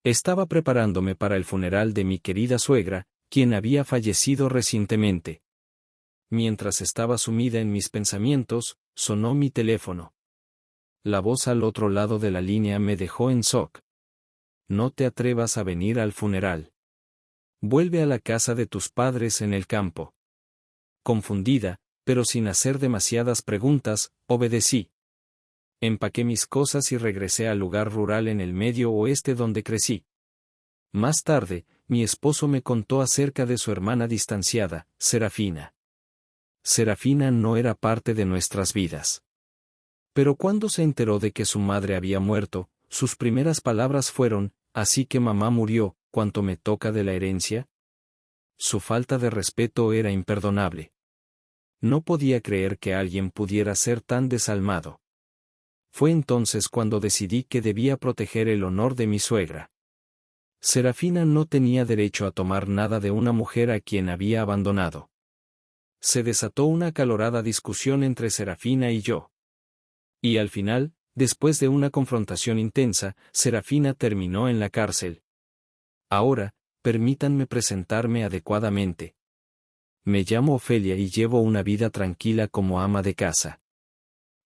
Estaba preparándome para el funeral de mi querida suegra, quien había fallecido recientemente. Mientras estaba sumida en mis pensamientos, sonó mi teléfono. La voz al otro lado de la línea me dejó en shock. No te atrevas a venir al funeral. Vuelve a la casa de tus padres en el campo. Confundida, pero sin hacer demasiadas preguntas, obedecí. Empaqué mis cosas y regresé al lugar rural en el medio oeste donde crecí. Más tarde, mi esposo me contó acerca de su hermana distanciada, Serafina. Serafina no era parte de nuestras vidas. Pero cuando se enteró de que su madre había muerto, sus primeras palabras fueron: «Así que mamá murió, ¿cuánto me toca de la herencia?». Su falta de respeto era imperdonable. No podía creer que alguien pudiera ser tan desalmado. Fue entonces cuando decidí que debía proteger el honor de mi suegra. Serafina no tenía derecho a tomar nada de una mujer a quien había abandonado. Se desató una acalorada discusión entre Serafina y yo. Y al final, después de una confrontación intensa, Serafina terminó en la cárcel. Ahora, permítanme presentarme adecuadamente. Me llamo Ofelia y llevo una vida tranquila como ama de casa.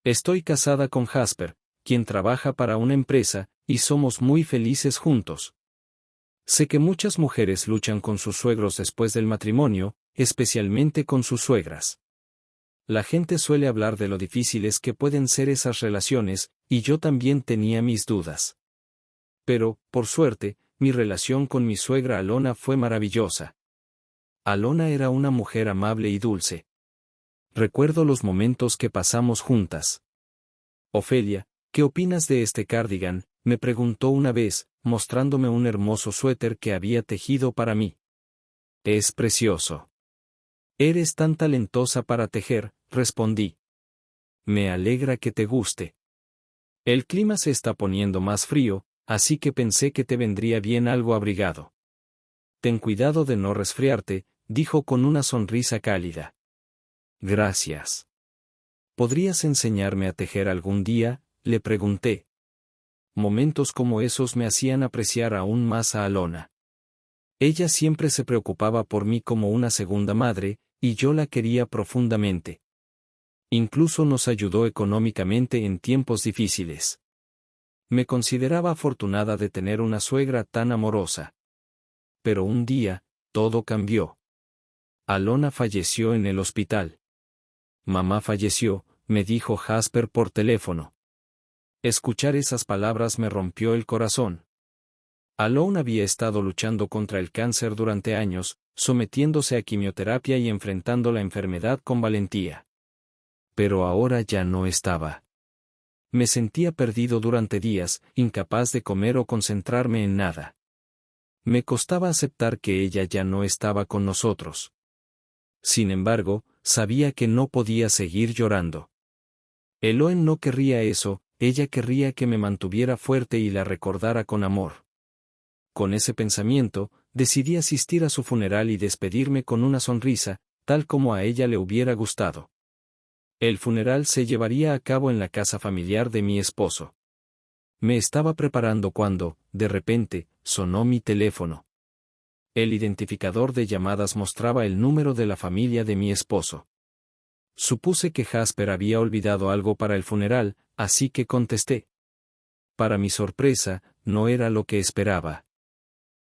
Estoy casada con Jasper, quien trabaja para una empresa, y somos muy felices juntos. Sé que muchas mujeres luchan con sus suegros después del matrimonio, especialmente con sus suegras. La gente suele hablar de lo difíciles que pueden ser esas relaciones, y yo también tenía mis dudas. Pero, por suerte, mi relación con mi suegra Alona fue maravillosa. Alona era una mujer amable y dulce. Recuerdo los momentos que pasamos juntas. Ofelia, ¿qué opinas de este cardigan?, me preguntó una vez, mostrándome un hermoso suéter que había tejido para mí. Es precioso. Eres tan talentosa para tejer, respondí. Me alegra que te guste. El clima se está poniendo más frío, así que pensé que te vendría bien algo abrigado. Ten cuidado de no resfriarte, dijo con una sonrisa cálida. Gracias. ¿Podrías enseñarme a tejer algún día?, le pregunté. Momentos como esos me hacían apreciar aún más a Alona. Ella siempre se preocupaba por mí como una segunda madre, y yo la quería profundamente. Incluso nos ayudó económicamente en tiempos difíciles. Me consideraba afortunada de tener una suegra tan amorosa. Pero un día, todo cambió. Alona falleció en el hospital. Mamá falleció, me dijo Jasper por teléfono. Escuchar esas palabras me rompió el corazón. Alona había estado luchando contra el cáncer durante años, sometiéndose a quimioterapia y enfrentando la enfermedad con valentía. Pero ahora ya no estaba. Me sentía perdido durante días, incapaz de comer o concentrarme en nada. Me costaba aceptar que ella ya no estaba con nosotros. Sin embargo, sabía que no podía seguir llorando. Eloen no querría eso, ella querría que me mantuviera fuerte y la recordara con amor. Con ese pensamiento, decidí asistir a su funeral y despedirme con una sonrisa, tal como a ella le hubiera gustado. El funeral se llevaría a cabo en la casa familiar de mi esposo. Me estaba preparando cuando, de repente, sonó mi teléfono. El identificador de llamadas mostraba el número de la familia de mi esposo. Supuse que Jasper había olvidado algo para el funeral, así que contesté. Para mi sorpresa, no era lo que esperaba.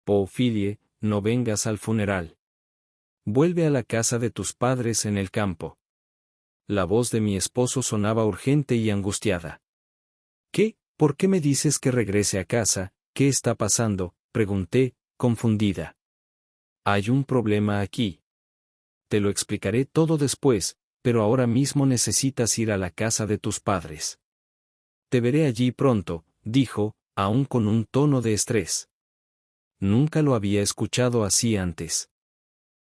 Ophelie, no vengas al funeral. Vuelve a la casa de tus padres en el campo. La voz de mi esposo sonaba urgente y angustiada. ¿Qué? ¿Por qué me dices que regrese a casa? ¿Qué está pasando?, pregunté, confundida. Hay un problema aquí. Te lo explicaré todo después, pero ahora mismo necesitas ir a la casa de tus padres. Te veré allí pronto, dijo, aún con un tono de estrés. Nunca lo había escuchado así antes.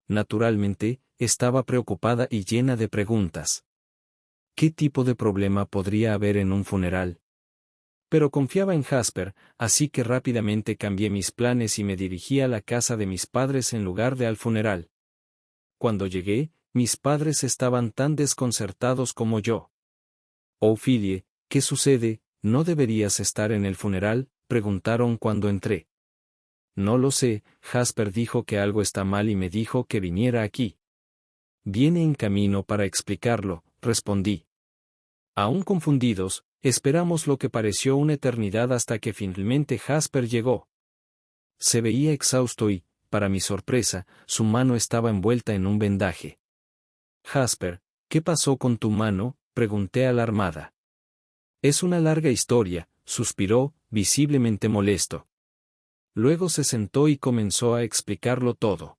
Naturalmente, estaba preocupada y llena de preguntas. ¿Qué tipo de problema podría haber en un funeral? Pero confiaba en Jasper, así que rápidamente cambié mis planes y me dirigí a la casa de mis padres en lugar de al funeral. Cuando llegué, mis padres estaban tan desconcertados como yo. Ophelie, ¿qué sucede? ¿No deberías estar en el funeral?, preguntaron cuando entré. No lo sé, Jasper dijo que algo está mal y me dijo que viniera aquí. Viene en camino para explicarlo, respondí. Aún confundidos, esperamos lo que pareció una eternidad hasta que finalmente Jasper llegó. Se veía exhausto y, para mi sorpresa, su mano estaba envuelta en un vendaje. Jasper, ¿qué pasó con tu mano?, pregunté alarmada. Es una larga historia, suspiró, visiblemente molesto. Luego se sentó y comenzó a explicarlo todo.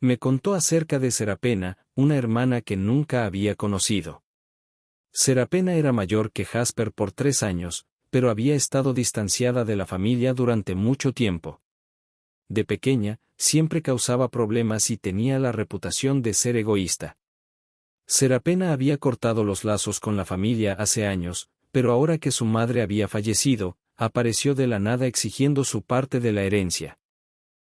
Me contó acerca de Serapena, una hermana que nunca había conocido. Serapena era mayor que Jasper por 3 años, pero había estado distanciada de la familia durante mucho tiempo. De pequeña, siempre causaba problemas y tenía la reputación de ser egoísta. Serapena había cortado los lazos con la familia hace años, pero ahora que su madre había fallecido, apareció de la nada exigiendo su parte de la herencia.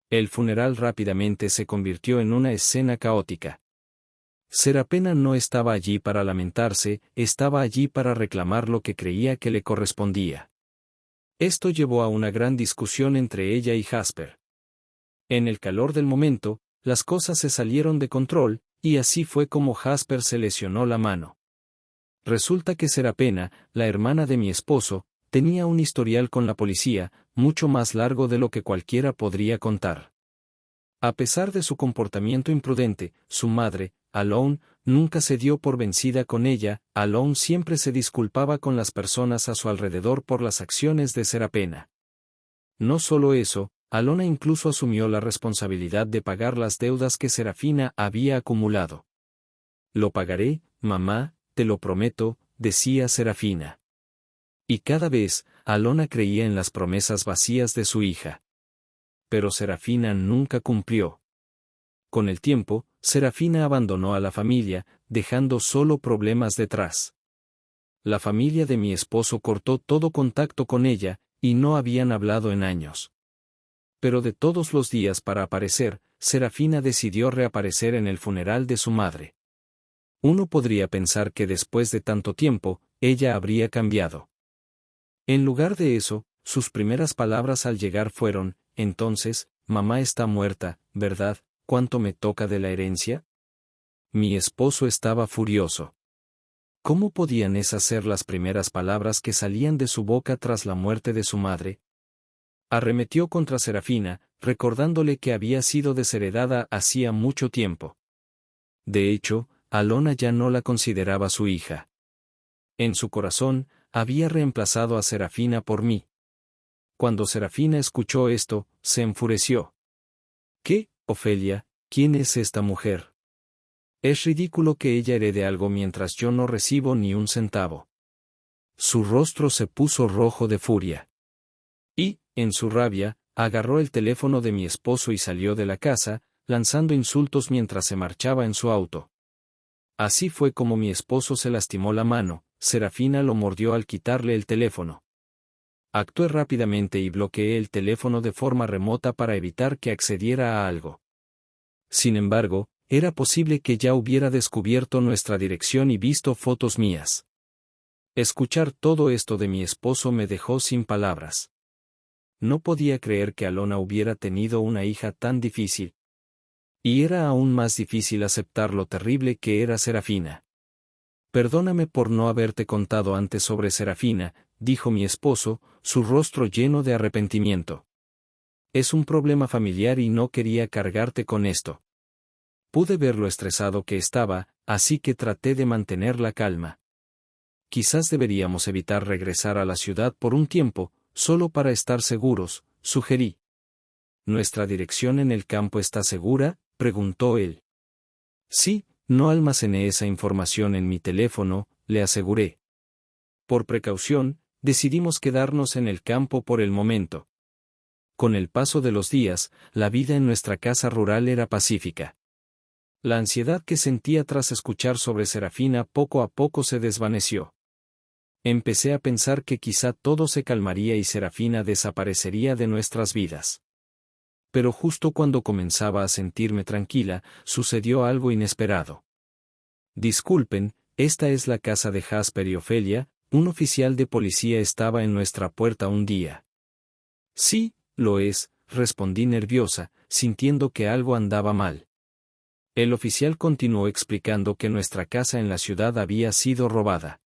El funeral rápidamente se convirtió en una escena caótica. Serapena no estaba allí para lamentarse, estaba allí para reclamar lo que creía que le correspondía. Esto llevó a una gran discusión entre ella y Jasper. En el calor del momento, las cosas se salieron de control, y así fue como Jasper se lesionó la mano. Resulta que Serapena, la hermana de mi esposo, tenía un historial con la policía, mucho más largo de lo que cualquiera podría contar. A pesar de su comportamiento imprudente, su madre, Alone, nunca se dio por vencida con ella. Alone siempre se disculpaba con las personas a su alrededor por las acciones de Serapena. No solo eso, Alona incluso asumió la responsabilidad de pagar las deudas que Serafina había acumulado. Lo pagaré, mamá, te lo prometo, decía Serafina. Y cada vez, Alona creía en las promesas vacías de su hija. Pero Serafina nunca cumplió. Con el tiempo, Serafina abandonó a la familia, dejando solo problemas detrás. La familia de mi esposo cortó todo contacto con ella, y no habían hablado en años. Pero de todos los días para aparecer, Serafina decidió reaparecer en el funeral de su madre. Uno podría pensar que después de tanto tiempo, ella habría cambiado. En lugar de eso, sus primeras palabras al llegar fueron: entonces, mamá está muerta, ¿verdad? ¿Cuánto me toca de la herencia? Mi esposo estaba furioso. ¿Cómo podían esas ser las primeras palabras que salían de su boca tras la muerte de su madre? Arremetió contra Serafina, recordándole que había sido desheredada hacía mucho tiempo. De hecho, Alona ya no la consideraba su hija. En su corazón, había reemplazado a Serafina por mí. Cuando Serafina escuchó esto, se enfureció. ¿Qué, Ofelia? ¿Quién es esta mujer? Es ridículo que ella herede algo mientras yo no recibo ni un centavo. Su rostro se puso rojo de furia. Y, en su rabia, agarró el teléfono de mi esposo y salió de la casa, lanzando insultos mientras se marchaba en su auto. Así fue como mi esposo se lastimó la mano. Serafina lo mordió al quitarle el teléfono. Actué rápidamente y bloqueé el teléfono de forma remota para evitar que accediera a algo. Sin embargo, era posible que ya hubiera descubierto nuestra dirección y visto fotos mías. Escuchar todo esto de mi esposo me dejó sin palabras. No podía creer que Alona hubiera tenido una hija tan difícil. Y era aún más difícil aceptar lo terrible que era Serafina. Perdóname por no haberte contado antes sobre Serafina, dijo mi esposo, su rostro lleno de arrepentimiento. Es un problema familiar y no quería cargarte con esto. Pude ver lo estresado que estaba, así que traté de mantener la calma. Quizás deberíamos evitar regresar a la ciudad por un tiempo, solo para estar seguros, sugerí. ¿Nuestra dirección en el campo está segura?, preguntó él. Sí, no almacené esa información en mi teléfono, le aseguré. Por precaución, decidimos quedarnos en el campo por el momento. Con el paso de los días, la vida en nuestra casa rural era pacífica. La ansiedad que sentía tras escuchar sobre Serafina poco a poco se desvaneció. Empecé a pensar que quizá todo se calmaría y Serafina desaparecería de nuestras vidas. Pero justo cuando comenzaba a sentirme tranquila, sucedió algo inesperado. Disculpen, esta es la casa de Jasper y Ofelia. Un oficial de policía estaba en nuestra puerta un día. Sí, lo es, respondí nerviosa, sintiendo que algo andaba mal. El oficial continuó explicando que nuestra casa en la ciudad había sido robada.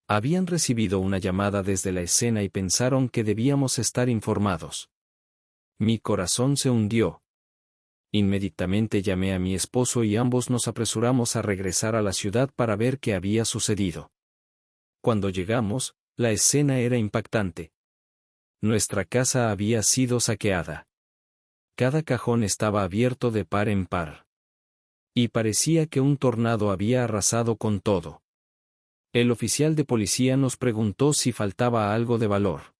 Habían recibido una llamada desde la escena y pensaron que debíamos estar informados. Mi corazón se hundió. Inmediatamente llamé a mi esposo y ambos nos apresuramos a regresar a la ciudad para ver qué había sucedido. Cuando llegamos, la escena era impactante. Nuestra casa había sido saqueada. Cada cajón estaba abierto de par en par. Y parecía que un tornado había arrasado con todo. El oficial de policía nos preguntó si faltaba algo de valor.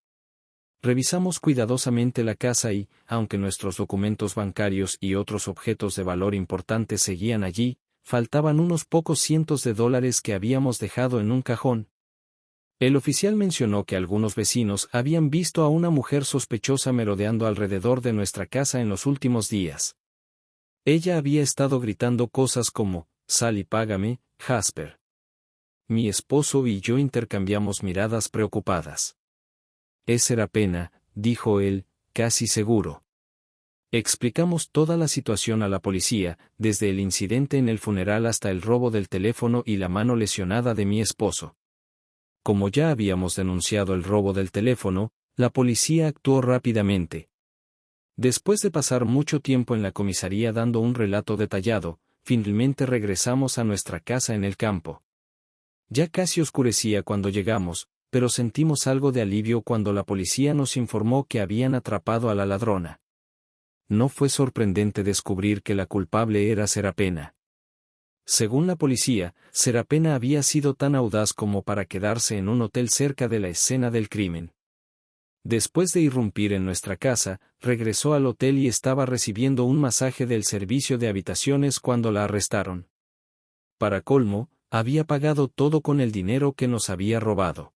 Revisamos cuidadosamente la casa y, aunque nuestros documentos bancarios y otros objetos de valor importante seguían allí, faltaban unos pocos cientos de dólares que habíamos dejado en un cajón. El oficial mencionó que algunos vecinos habían visto a una mujer sospechosa merodeando alrededor de nuestra casa en los últimos días. Ella había estado gritando cosas como, «Sal y págame, Jasper». Mi esposo y yo intercambiamos miradas preocupadas. «Es Serapena», dijo él, casi seguro. Explicamos toda la situación a la policía, desde el incidente en el funeral hasta el robo del teléfono y la mano lesionada de mi esposo. Como ya habíamos denunciado el robo del teléfono, la policía actuó rápidamente. Después de pasar mucho tiempo en la comisaría dando un relato detallado, finalmente regresamos a nuestra casa en el campo. Ya casi oscurecía cuando llegamos, pero sentimos algo de alivio cuando la policía nos informó que habían atrapado a la ladrona. No fue sorprendente descubrir que la culpable era Serapena. Según la policía, Serapena había sido tan audaz como para quedarse en un hotel cerca de la escena del crimen. Después de irrumpir en nuestra casa, regresó al hotel y estaba recibiendo un masaje del servicio de habitaciones cuando la arrestaron. Para colmo, había pagado todo con el dinero que nos había robado.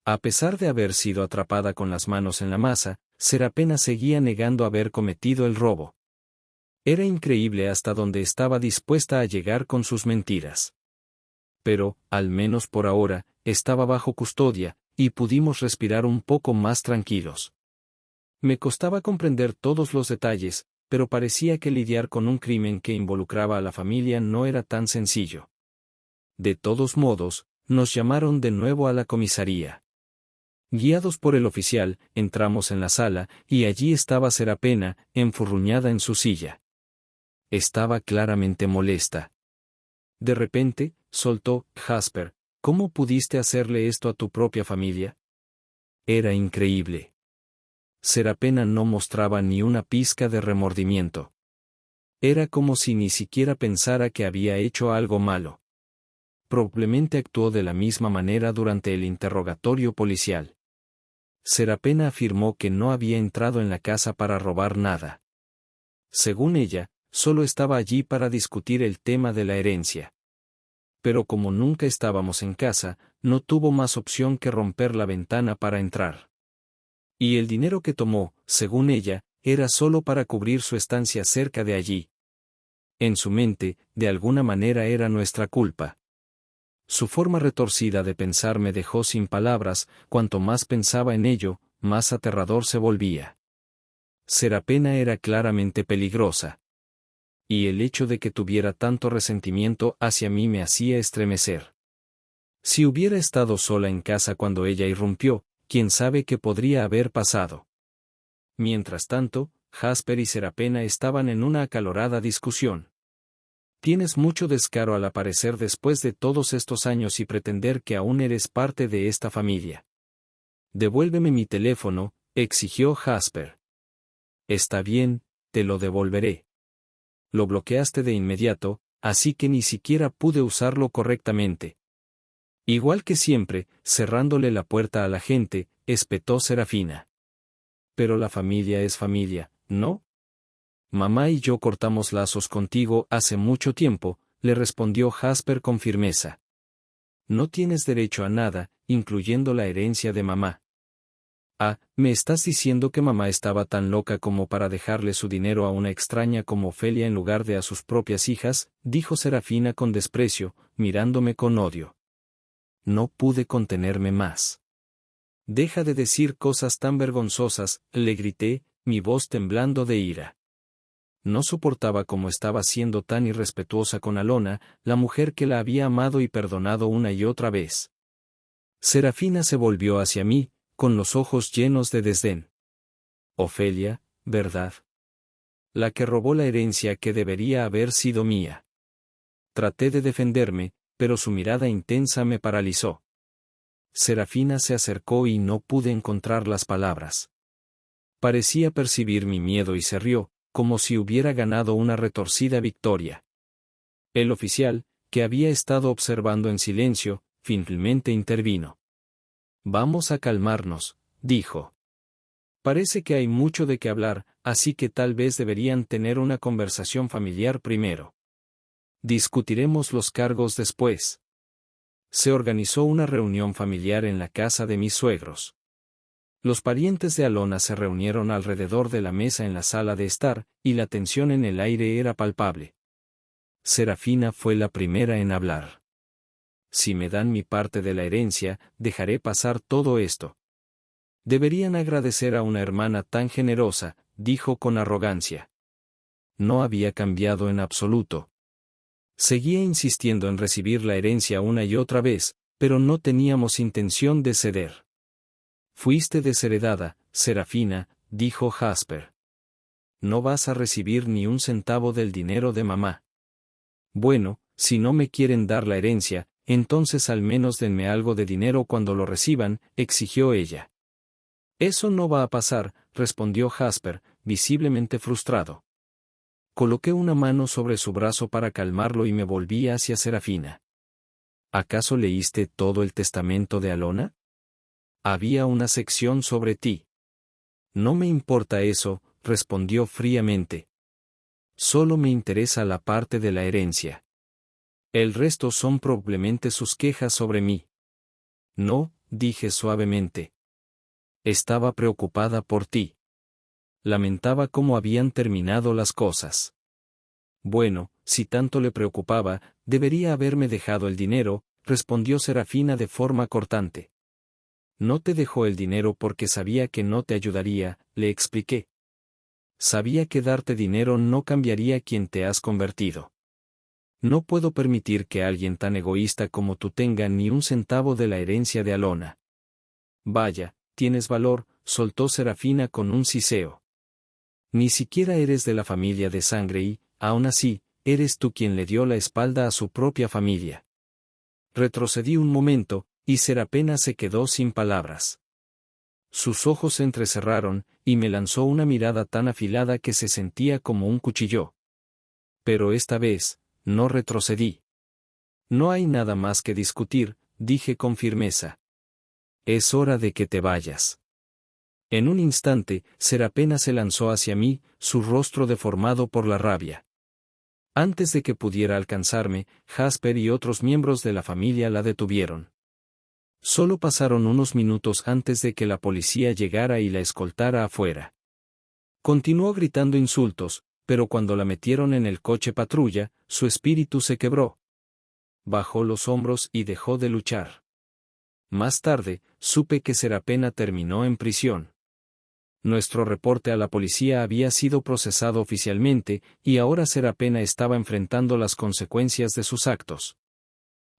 A pesar de haber sido atrapada con las manos en la masa, Serapena seguía negando haber cometido el robo. Era increíble hasta dónde estaba dispuesta a llegar con sus mentiras. Pero, al menos por ahora, estaba bajo custodia, y pudimos respirar un poco más tranquilos. Me costaba comprender todos los detalles, pero parecía que lidiar con un crimen que involucraba a la familia no era tan sencillo. De todos modos, nos llamaron de nuevo a la comisaría. Guiados por el oficial, entramos en la sala, y allí estaba Serapena, enfurruñada en su silla. Estaba claramente molesta. De repente, soltó, «Jasper, ¿cómo pudiste hacerle esto a tu propia familia?» Era increíble. Serapena no mostraba ni una pizca de remordimiento. Era como si ni siquiera pensara que había hecho algo malo. Probablemente actuó de la misma manera durante el interrogatorio policial. Serapena afirmó que no había entrado en la casa para robar nada. Según ella, solo estaba allí para discutir el tema de la herencia. Pero como nunca estábamos en casa, no tuvo más opción que romper la ventana para entrar. Y el dinero que tomó, según ella, era solo para cubrir su estancia cerca de allí. En su mente, de alguna manera era nuestra culpa. Su forma retorcida de pensar me dejó sin palabras, cuanto más pensaba en ello, más aterrador se volvía. Serapena era claramente peligrosa. Y el hecho de que tuviera tanto resentimiento hacia mí me hacía estremecer. Si hubiera estado sola en casa cuando ella irrumpió, quién sabe qué podría haber pasado. Mientras tanto, Jasper y Serapena estaban en una acalorada discusión. Tienes mucho descaro al aparecer después de todos estos años y pretender que aún eres parte de esta familia. Devuélveme mi teléfono, exigió Jasper. Está bien, te lo devolveré. Lo bloqueaste de inmediato, así que ni siquiera pude usarlo correctamente. Igual que siempre, cerrándole la puerta a la gente, espetó Serafina. Pero la familia es familia, ¿no? Mamá y yo cortamos lazos contigo hace mucho tiempo, le respondió Jasper con firmeza. No tienes derecho a nada, incluyendo la herencia de mamá. Ah, ¿me estás diciendo que mamá estaba tan loca como para dejarle su dinero a una extraña como Ofelia en lugar de a sus propias hijas?, dijo Serafina con desprecio, mirándome con odio. No pude contenerme más. Deja de decir cosas tan vergonzosas, le grité, mi voz temblando de ira. No soportaba cómo estaba siendo tan irrespetuosa con Alona, la mujer que la había amado y perdonado una y otra vez. Serafina se volvió hacia mí, con los ojos llenos de desdén. Ofelia, ¿verdad? La que robó la herencia que debería haber sido mía. Traté de defenderme, pero su mirada intensa me paralizó. Serafina se acercó y no pude encontrar las palabras. Parecía percibir mi miedo y se rió, como si hubiera ganado una retorcida victoria. El oficial, que había estado observando en silencio, finalmente intervino. Vamos a calmarnos, dijo. Parece que hay mucho de qué hablar, así que tal vez deberían tener una conversación familiar primero. Discutiremos los cargos después. Se organizó una reunión familiar en la casa de mis suegros. Los parientes de Alona se reunieron alrededor de la mesa en la sala de estar, y la tensión en el aire era palpable. Serafina fue la primera en hablar. Si me dan mi parte de la herencia, dejaré pasar todo esto. Deberían agradecer a una hermana tan generosa, dijo con arrogancia. No había cambiado en absoluto. Seguía insistiendo en recibir la herencia una y otra vez, pero no teníamos intención de ceder. Fuiste desheredada, Serafina, dijo Jasper. No vas a recibir ni un centavo del dinero de mamá. Bueno, si no me quieren dar la herencia, entonces al menos denme algo de dinero cuando lo reciban, exigió ella. Eso no va a pasar, respondió Jasper, visiblemente frustrado. Coloqué una mano sobre su brazo para calmarlo y me volví hacia Serafina. ¿Acaso leíste todo el testamento de Alona? Había una sección sobre ti. No me importa eso, respondió fríamente. Solo me interesa la parte de la herencia. El resto son probablemente sus quejas sobre mí. No, dije suavemente. Estaba preocupada por ti. Lamentaba cómo habían terminado las cosas. Bueno, si tanto le preocupaba, debería haberme dejado el dinero, respondió Serafina de forma cortante. No te dejó el dinero porque sabía que no te ayudaría, le expliqué. Sabía que darte dinero no cambiaría quien te has convertido. No puedo permitir que alguien tan egoísta como tú tenga ni un centavo de la herencia de Alona. Vaya, tienes valor, soltó Serafina con un siseo. Ni siquiera eres de la familia de sangre y, aún así, eres tú quien le dio la espalda a su propia familia. Retrocedí un momento, y Serafina se quedó sin palabras. Sus ojos se entrecerraron, y me lanzó una mirada tan afilada que se sentía como un cuchillo. Pero esta vez, no retrocedí. No hay nada más que discutir, dije con firmeza. Es hora de que te vayas. En un instante, Serafina se lanzó hacia mí, su rostro deformado por la rabia. Antes de que pudiera alcanzarme, Jasper y otros miembros de la familia la detuvieron. Solo pasaron unos minutos antes de que la policía llegara y la escoltara afuera. Continuó gritando insultos, pero cuando la metieron en el coche patrulla, su espíritu se quebró. Bajó los hombros y dejó de luchar. Más tarde, supe que Serafina terminó en prisión. Nuestro reporte a la policía había sido procesado oficialmente, y ahora Serafina estaba enfrentando las consecuencias de sus actos.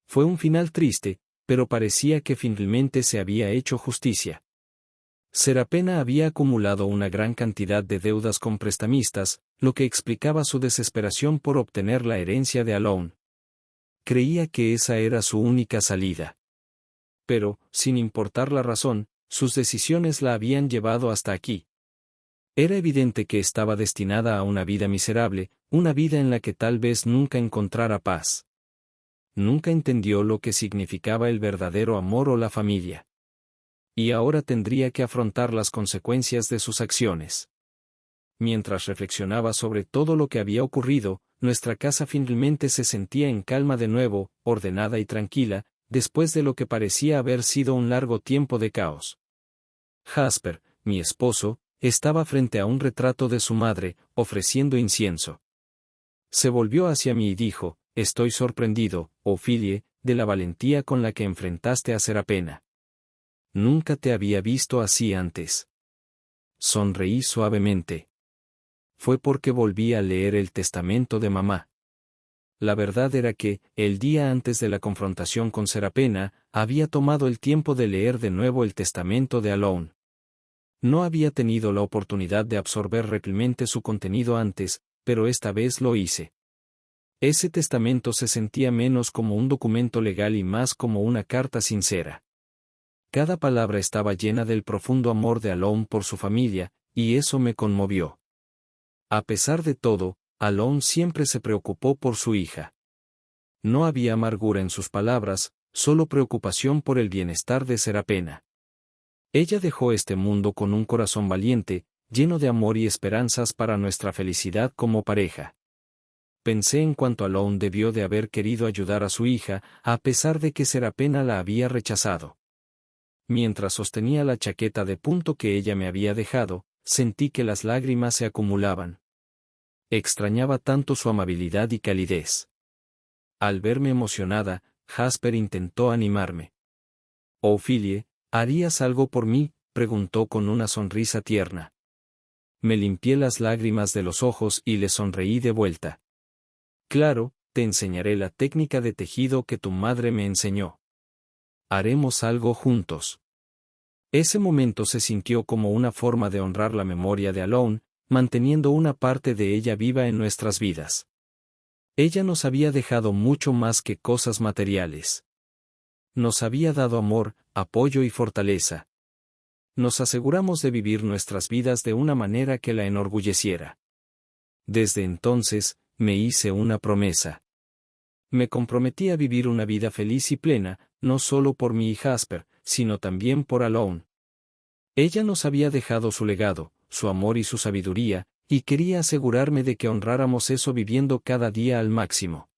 Fue un final triste, pero parecía que finalmente se había hecho justicia. Serafina había acumulado una gran cantidad de deudas con prestamistas, lo que explicaba su desesperación por obtener la herencia de Alona. Creía que esa era su única salida. Pero, sin importar la razón, sus decisiones la habían llevado hasta aquí. Era evidente que estaba destinada a una vida miserable, una vida en la que tal vez nunca encontrara paz. Nunca entendió lo que significaba el verdadero amor o la familia. Y ahora tendría que afrontar las consecuencias de sus acciones. Mientras reflexionaba sobre todo lo que había ocurrido, nuestra casa finalmente se sentía en calma de nuevo, ordenada y tranquila, después de lo que parecía haber sido un largo tiempo de caos. Jasper, mi esposo, estaba frente a un retrato de su madre, ofreciendo incienso. Se volvió hacia mí y dijo, «Estoy sorprendido, Ophelia, de la valentía con la que enfrentaste a Serafina. Nunca te había visto así antes». sonreí suavemente. Fue porque volví a leer el testamento de mamá. La verdad era que, el día antes de la confrontación con Serapena, había tomado el tiempo de leer de nuevo el testamento de Alone. No había tenido la oportunidad de absorber realmente su contenido antes, pero esta vez lo hice. Ese testamento se sentía menos como un documento legal y más como una carta sincera. Cada palabra estaba llena del profundo amor de Alone por su familia, y eso me conmovió. A pesar de todo, Alone siempre se preocupó por su hija. No había amargura en sus palabras, solo preocupación por el bienestar de Serapena. Ella dejó este mundo con un corazón valiente, lleno de amor y esperanzas para nuestra felicidad como pareja. Pensé en cuánto Alone debió de haber querido ayudar a su hija, a pesar de que Serapena la había rechazado. Mientras sostenía la chaqueta de punto que ella me había dejado, sentí que las lágrimas se acumulaban. Extrañaba tanto su amabilidad y calidez. Al verme emocionada, Jasper intentó animarme. «Ophelie, ¿harías algo por mí?», preguntó con una sonrisa tierna. Me limpié las lágrimas de los ojos y le sonreí de vuelta. «Claro, te enseñaré la técnica de tejido que tu madre me enseñó. Haremos algo juntos». Ese momento se sintió como una forma de honrar la memoria de Alone, manteniendo una parte de ella viva en nuestras vidas. Ella nos había dejado mucho más que cosas materiales. Nos había dado amor, apoyo y fortaleza. Nos aseguramos de vivir nuestras vidas de una manera que la enorgulleciera. Desde entonces, me hice una promesa. Me comprometí a vivir una vida feliz y plena, no solo por mí y Jasper, sino también por Alone. Ella nos había dejado su legado, su amor y su sabiduría, y quería asegurarme de que honráramos eso viviendo cada día al máximo.